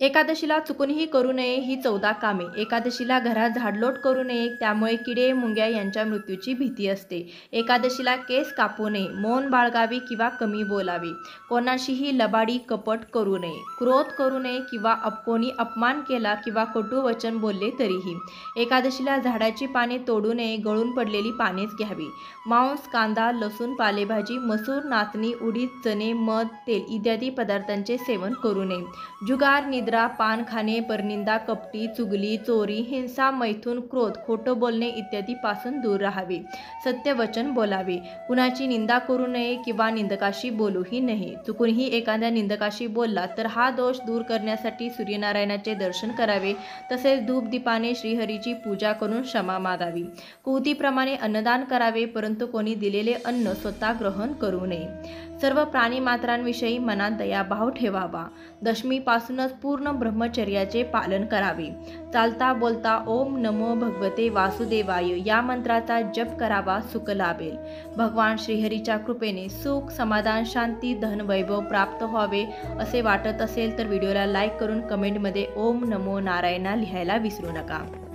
एकादशीला चुकूनही करू नये ही 14 कामे. एकादशीला घरात झाडलोट करू नये, त्यामुळे किडे मुंग्या यांच्या मृत्यूची भीती असते. एकादशीला केस कापू नये, मौन बाळगावे किंवा कमी बोलावे. कोणाशीही लबाडी कपट करू नये, क्रोध करू नये किंवा कोणी अपमान केला किंवा कटू वचन बोलले तरीही. एकादशीला झाडाची पाने तोडू नये, गळून पडलेली पानेच घ्यावी. मांस, कांदा, लसूण, पालेभाजी, मसूर, नाचणी, उडीद, चणे, मध, तेल इत्यादी पदार्थांचे सेवन करू नये. जुगार, निद्रा, पान खाणे, परनिंदा, कपटी, चुगली, चोरी, हिंसा, मैथुन, क्रोध, खोटं बोलणे इत्यादी पासून दूर राहावे. सत्य वचन बोलावे. कुणाची निंदा करू नये किंवा निंदकाशी बोलूही नये. चुकूनही एखाद्या निंदकाशी बोलला तर हा दोष दूर करण्यासाठी सूर्यनारायणाचे दर्शन करावे. तसेच धूपदीपाने श्रीहरीची पूजा करून क्षमा मागावी. कुवतीप्रमाणे अन्नदान करावे, परंतु कोणी दिलेले अन्न स्वतः ग्रहण करू नये. सर्व प्राणीमात्रांविषयी मनात दयाभाव ठेवावा. दशमीपासूनच पूर्ण ब्रह्मचर्याचे पालन करावे. चालता बोलता ओम नमो भगवते वासुदेवाय या मंत्राचा जप करावा, सुख लाभेल. भगवान श्रीहरीच्या कृपेने सुख, समाधान, शांती, धन, वैभव प्राप्त व्हावे असे वाटत असेल तर व्हिडिओला लाईक करून कमेंटमध्ये ओम नमो नारायणा लिहायला विसरू नका.